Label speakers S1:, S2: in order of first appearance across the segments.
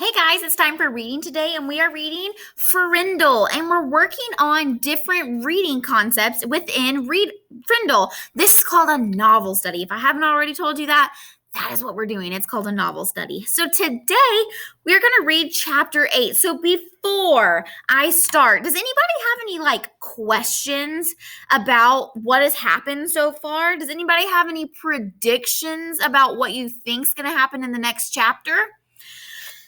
S1: Hey guys, it's time for reading today, and we are reading Frindle, and we're working on different reading concepts within Frindle. This is called a novel study. If I haven't already told you that, that is what we're doing. It's called a novel study. So today we're going to read chapter 8. So before I start, does anybody have any questions about what has happened so far? Does anybody have any predictions about what you think is going to happen in the next chapter?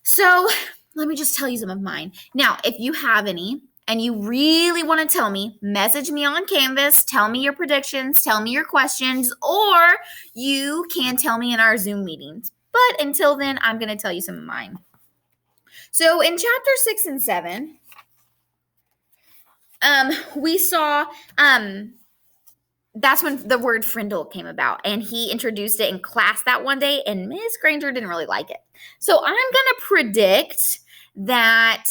S1: So let me just tell you some of mine. Now, if you have any and you really want to tell me, message me on Canvas, tell me your predictions, tell me your questions, or you can tell me in our Zoom meetings. But until then, I'm going to tell you some of mine. So in chapter 6 and 7, we saw that's when the word Frindle came about, and he introduced it in class that one day, and Miss Granger didn't really like it. So I'm going to predict that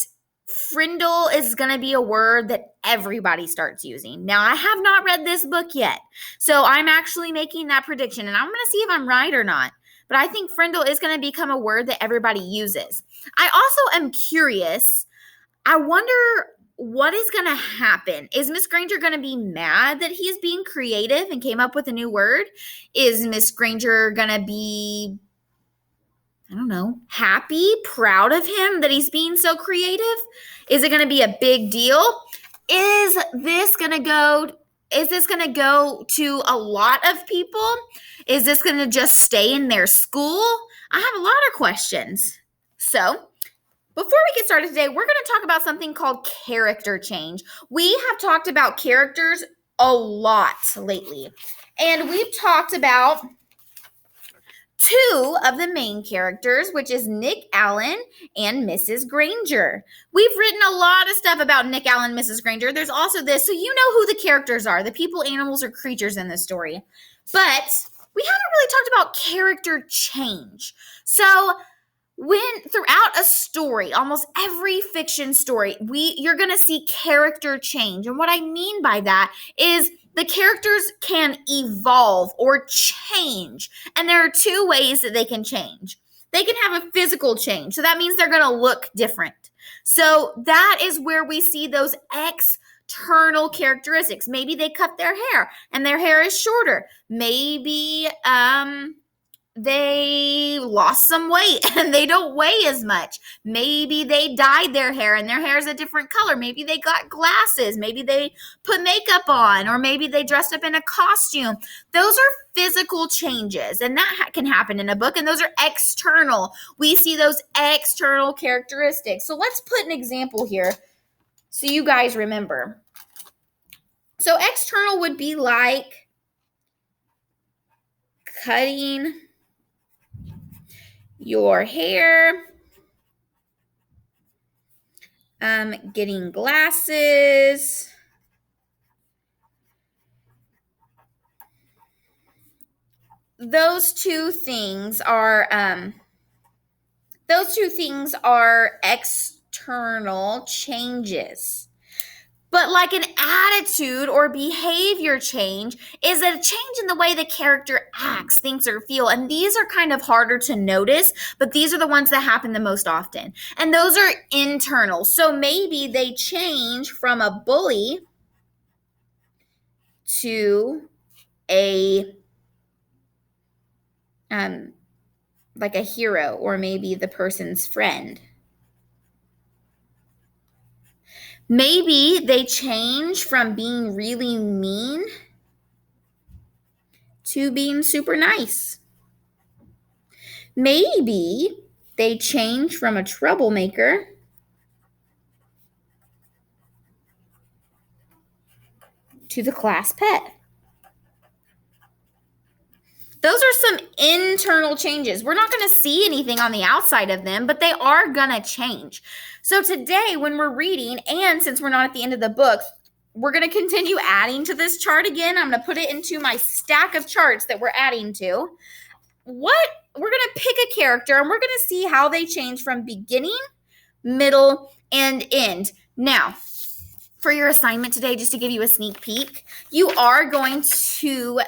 S1: Frindle is going to be a word that everybody starts using. Now, I have not read this book yet, so I'm actually making that prediction, and I'm going to see if I'm right or not. But I think Frindle is going to become a word that everybody uses. I also am curious. I wonder what is going to happen. Is Miss Granger going to be mad that he's being creative and came up with a new word? Is Miss Granger going to be, I don't know, happy, proud of him that he's being so creative? Is it going to be a big deal? Is this going to go to a lot of people? Is this going to just stay in their school? I have a lot of questions. So, before we get started today, we're going to talk about something called character change. We have talked about characters a lot lately, and we've talked about two of the main characters, which is Nick Allen and Mrs. Granger. We've written a lot of stuff about Nick Allen and Mrs. Granger. There's also this, so you know who the characters are, the people, animals, or creatures in this story. But we haven't really talked about character change. So when throughout a story, almost every fiction story, you're going to see character change. And what I mean by that is the characters can evolve or change. And there are two ways that they can change. They can have a physical change. So that means they're going to look different. So that is where we see those external characteristics. Maybe they cut their hair and their hair is shorter. Maybe they lost some weight and they don't weigh as much. Maybe they dyed their hair and their hair is a different color. Maybe they got glasses. Maybe they put makeup on, or maybe they dressed up in a costume. Those are physical changes, and that can happen in a book, and those are external. We see those external characteristics. So let's put an example here so you guys remember. So external would be like cutting your hair, getting glasses, those two things are external changes. But like an attitude or behavior change is a change in the way the character acts, thinks, or feel. And these are kind of harder to notice, but these are the ones that happen the most often. And those are internal. So maybe they change from a bully to a like a hero, or maybe the person's friend. Maybe they change from being really mean to being super nice. Maybe they change from a troublemaker to the class pet. Those are some internal changes. We're not going to see anything on the outside of them, but they are going to change. So today, when we're reading, and since we're not at the end of the book, we're going to continue adding to this chart again. I'm going to put it into my stack of charts that we're adding to. We're going to pick a character, and we're going to see how they change from beginning, middle, and end. Now, for your assignment today, just to give you a sneak peek, you are going to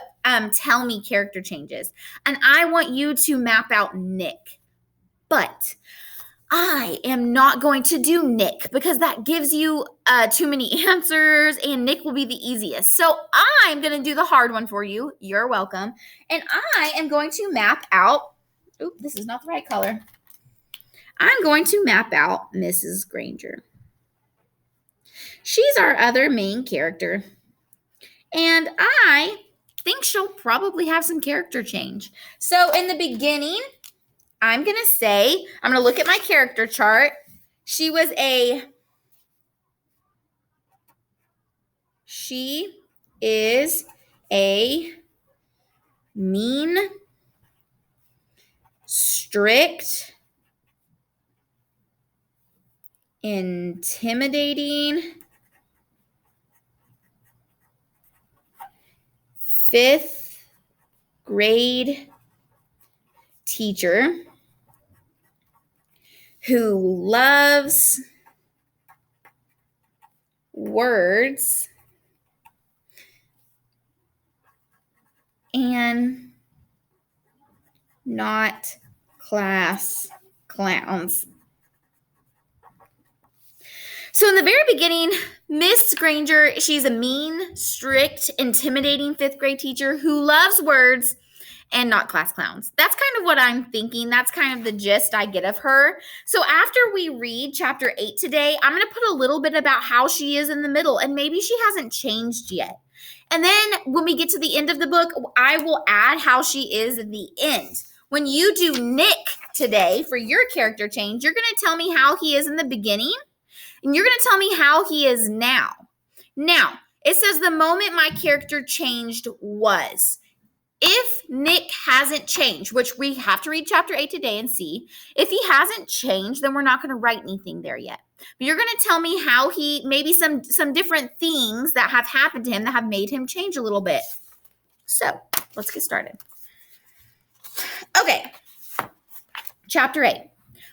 S1: tell me character changes. And I want you to map out Nick. But I am not going to do Nick because that gives you too many answers and Nick will be the easiest. So I'm going to do the hard one for you. You're welcome. And I am going to map out, this is not the right color. I'm going to map out Mrs. Granger. She's our other main character. And I think she'll probably have some character change. So in the beginning, I'm going to look at my character chart. She is a mean, strict, intimidating, 5th grade teacher who loves words and not class clowns. So in the very beginning, Miss Granger, she's a mean, strict, intimidating 5th grade teacher who loves words and not class clowns. That's kind of what I'm thinking. That's kind of the gist I get of her. So after we read chapter 8 today, I'm going to put a little bit about how she is in the middle, and maybe she hasn't changed yet. And then when we get to the end of the book, I will add how she is in the end. When you do Nick today for your character change, you're going to tell me how he is in the beginning, and you're going to tell me how he is now. Now, it says the moment my character changed was. If Nick hasn't changed, which we have to read chapter 8 today and see, if he hasn't changed, then we're not going to write anything there yet. But you're going to tell me how maybe some different things that have happened to him that have made him change a little bit. So let's get started. Okay. Chapter 8,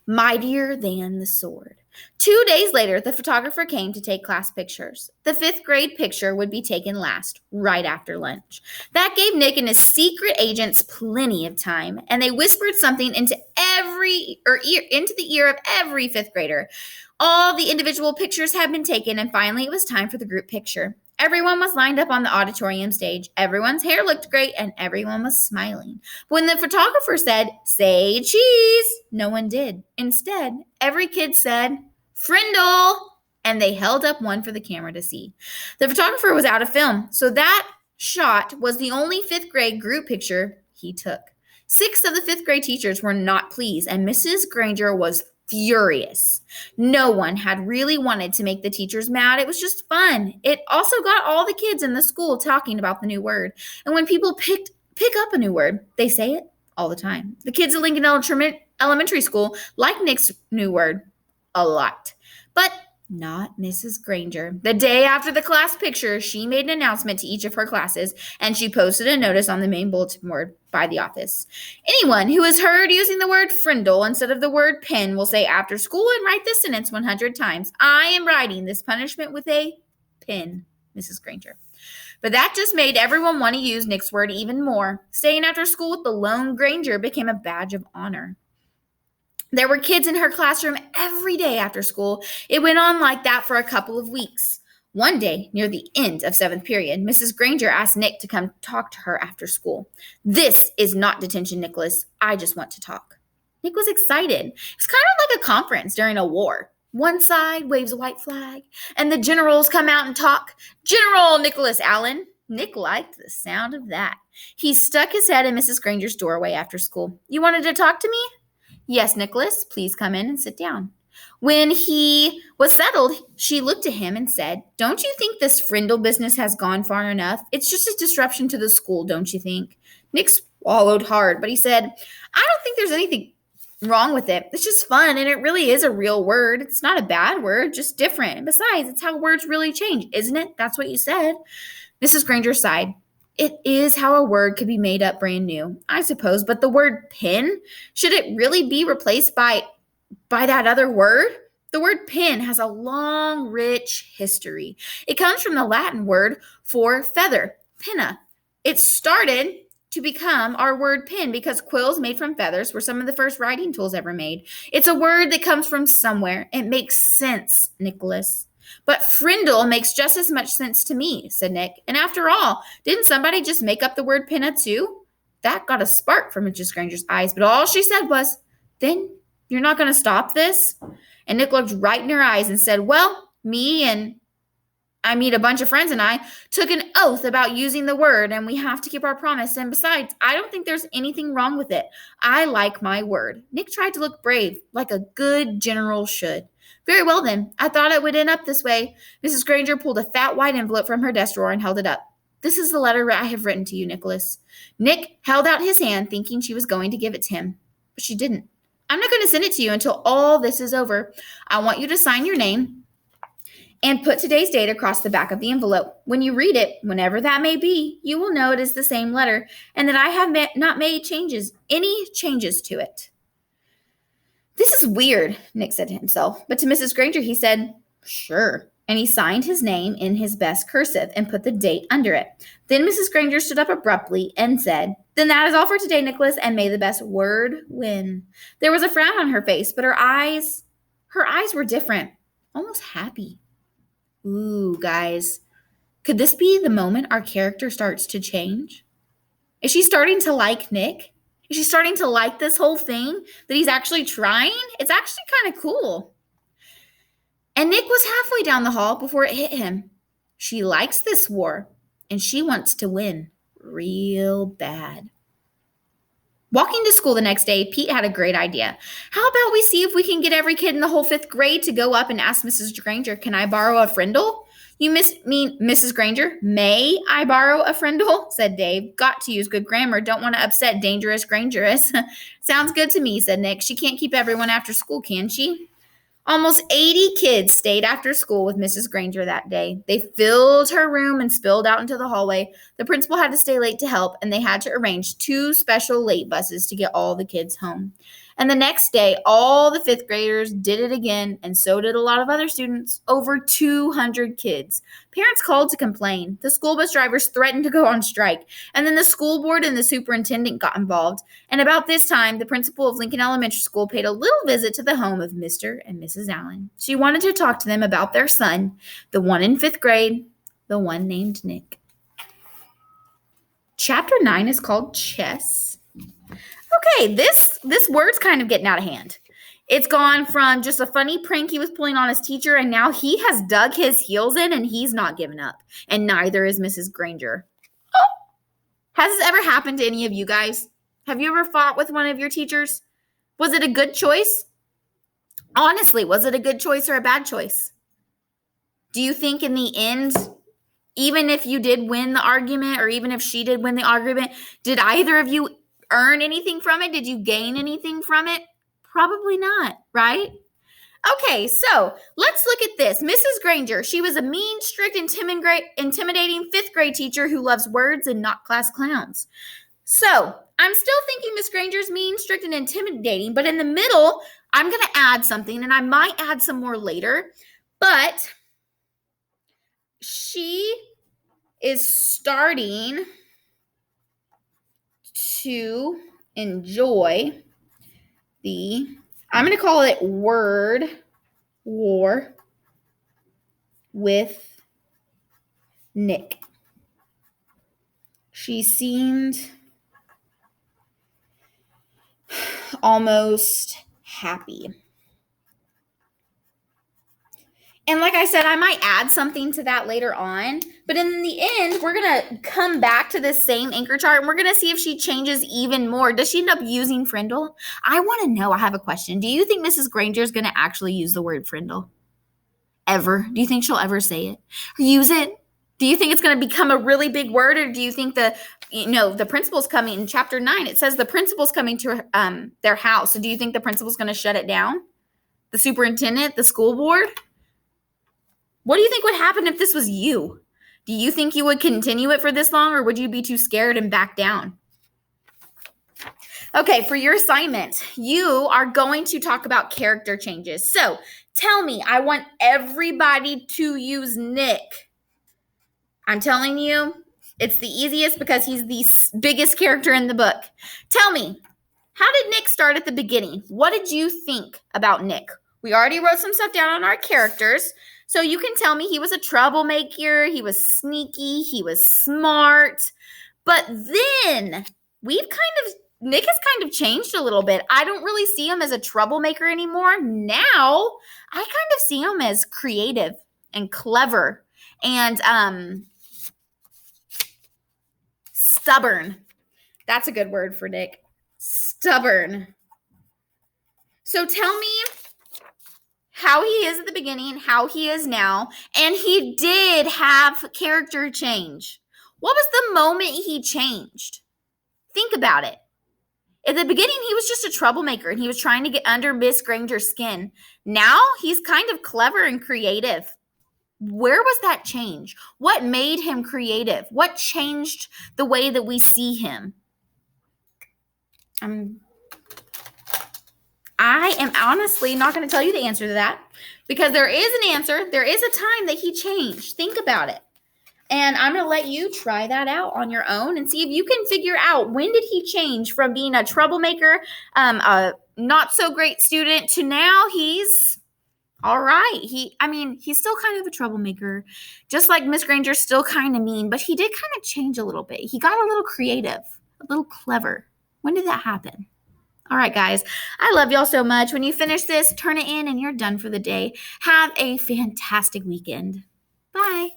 S1: Mightier Than the Sword. 2 days later, the photographer came to take class pictures. The 5th grade picture would be taken last, right after lunch. That gave Nick and his secret agents plenty of time, and they whispered something into the ear of every 5th grader. All the individual pictures had been taken, and finally it was time for the group picture. Everyone was lined up on the auditorium stage. Everyone's hair looked great, and everyone was smiling. When the photographer said, "Say cheese," no one did. Instead, every kid said, "Frindle," and they held up one for the camera to see. The photographer was out of film, so that shot was the only 5th grade group picture he took. 6 of the 5th grade teachers were not pleased, and Mrs. Granger was furious. No one had really wanted to make the teachers mad. It was just fun. It also got all the kids in the school talking about the new word. And when people pick up a new word, they say it all the time. The kids at Lincoln Elementary School like Nick's new word a lot, but not Mrs. Granger. The day after the class picture, she made an announcement to each of her classes, and she posted a notice on the main bulletin board by the office. Anyone who is heard using the word Frindle instead of the word pen will say after school and write this sentence 100 times. I am writing this punishment with a pen, Mrs. Granger. But that just made everyone want to use Nick's word even more. Staying after school with the lone Granger became a badge of honor. There were kids in her classroom every day after school. It went on like that for a couple of weeks. One day, near the end of 7th period, Mrs. Granger asked Nick to come talk to her after school. "This is not detention, Nicholas. I just want to talk." Nick was excited. It's kind of like a conference during a war. One side waves a white flag, and the generals come out and talk. "General Nicholas Allen." Nick liked the sound of that. He stuck his head in Mrs. Granger's doorway after school. "You wanted to talk to me?" "Yes, Nicholas, please come in and sit down." When he was settled, she looked at him and said, "Don't you think this Frindle business has gone far enough? It's just a disruption to the school, don't you think?" Nick swallowed hard, but he said, "I don't think there's anything wrong with it. It's just fun, and it really is a real word. It's not a bad word, just different. And besides, it's how words really change, isn't it? That's what you said." Mrs. Granger sighed. "It is how a word could be made up brand new, I suppose, but the word pen, should it really be replaced by that other word? The word pen has a long, rich history. It comes from the Latin word for feather, penna. It started to become our word pin because quills made from feathers were some of the first writing tools ever made. It's a word that comes from somewhere. It makes sense, Nicholas. But Frindle makes just as much sense to me, said Nick. And after all, didn't somebody just make up the word pinna too? That got a spark from Mrs. Granger's eyes, but all she said was, then you're not going to stop this? And Nick looked right in her eyes and said, well, a bunch of friends and I took an oath about using the word, and we have to keep our promise. And besides, I don't think there's anything wrong with it. I like my word. Nick tried to look brave, like a good general should. Very well, then. I thought it would end up this way. Mrs. Granger pulled a fat white envelope from her desk drawer and held it up. This is the letter I have written to you, Nicholas. Nick held out his hand, thinking she was going to give it to him, but she didn't. I'm not going to send it to you until all this is over. I want you to sign your name and put today's date across the back of the envelope. When you read it, whenever that may be, you will know it is the same letter and that I have not made any changes to it. This is weird, Nick said to himself, but to Mrs. Granger he said, sure. And he signed his name in his best cursive and put the date under it. Then Mrs. Granger stood up abruptly and said, then that is all for today, Nicholas, and may the best word win. There was a frown on her face, but her eyes were different, almost happy. Ooh, guys, could this be the moment our character starts to change? Is she starting to like Nick? Is she starting to like this whole thing that he's actually trying? It's actually kind of cool. And Nick was halfway down the hall before it hit him. She likes this war, and she wants to win real bad. Walking to school the next day, Pete had a great idea. How about we see if we can get every kid in the whole 5th grade to go up and ask Mrs. Granger, can I borrow a Frindle? You mean Mrs. Granger? May I borrow a Frindle? Said Dave. Got to use good grammar. Don't want to upset dangerous Grangeress. Sounds good to me, said Nick. She can't keep everyone after school, can she? Almost 80 kids stayed after school with Mrs. Granger that day. They filled her room and spilled out into the hallway. The principal had to stay late to help, and they had to arrange 2 special late buses to get all the kids home. And the next day, all the 5th graders did it again, and so did a lot of other students. Over 200 kids. Parents called to complain. The school bus drivers threatened to go on strike. And then the school board and the superintendent got involved. And about this time, the principal of Lincoln Elementary School paid a little visit to the home of Mr. and Mrs. Allen. She wanted to talk to them about their son, the one in 5th grade, the one named Nick. Chapter 9 is called Chess. Okay, this word's kind of getting out of hand. It's gone from just a funny prank he was pulling on his teacher, and now he has dug his heels in, and he's not giving up. And neither is Mrs. Granger. Oh. Has this ever happened to any of you guys? Have you ever fought with one of your teachers? Was it a good choice? Honestly, was it a good choice or a bad choice? Do you think in the end, even if you did win the argument, or even if she did win the argument, did either of you earn anything from it? Did you gain anything from it? Probably not, right? Okay, so let's look at this. Mrs. Granger, she was a mean, strict, intimidating 5th grade teacher who loves words and not class clowns. So I'm still thinking Miss Granger's mean, strict, and intimidating, but in the middle, I'm going to add something, and I might add some more later, but she is starting to enjoy I'm going to call it word war with Nick. She seemed almost happy. And like I said, I might add something to that later on. But in the end, we're going to come back to this same anchor chart, and we're going to see if she changes even more. Does she end up using Frindle? I want to know. I have a question. Do you think Mrs. Granger is going to actually use the word Frindle? Ever? Do you think she'll ever say it? Or use it? Do you think it's going to become a really big word? Or do you think the principal's coming in chapter 9? It says the principal's coming to their house. So do you think the principal's going to shut it down? The superintendent? The school board? What do you think would happen if this was you? Do you think you would continue it for this long, or would you be too scared and back down? Okay, for your assignment, you are going to talk about character changes. So tell me, I want everybody to use Nick. I'm telling you, It's the easiest because he's the biggest character in the book. Tell me, how did Nick start at the beginning? What did you think about Nick? We already wrote some stuff down on our characters. So you can tell me he was a troublemaker, he was sneaky, he was smart. But then Nick has kind of changed a little bit. I don't really see him as a troublemaker anymore. Now, I kind of see him as creative and clever and stubborn. That's a good word for Nick. Stubborn. So tell me how he is at the beginning, how he is now, and he did have character change. What was the moment he changed? Think about it. At the beginning, he was just a troublemaker and he was trying to get under Miss Granger's skin. Now he's kind of clever and creative. Where was that change? What made him creative? What changed the way that we see him? I am honestly not going to tell you the answer to that because there is an answer. There is a time that he changed. Think about it. And I'm going to let you try that out on your own and see if you can figure out when did he change from being a troublemaker, a not so great student to now he's all right. He's still kind of a troublemaker, just like Miss Granger's still kind of mean, but he did kind of change a little bit. He got a little creative, a little clever. When did that happen? All right, guys, I love y'all so much. When you finish this, turn it in and you're done for the day. Have a fantastic weekend. Bye.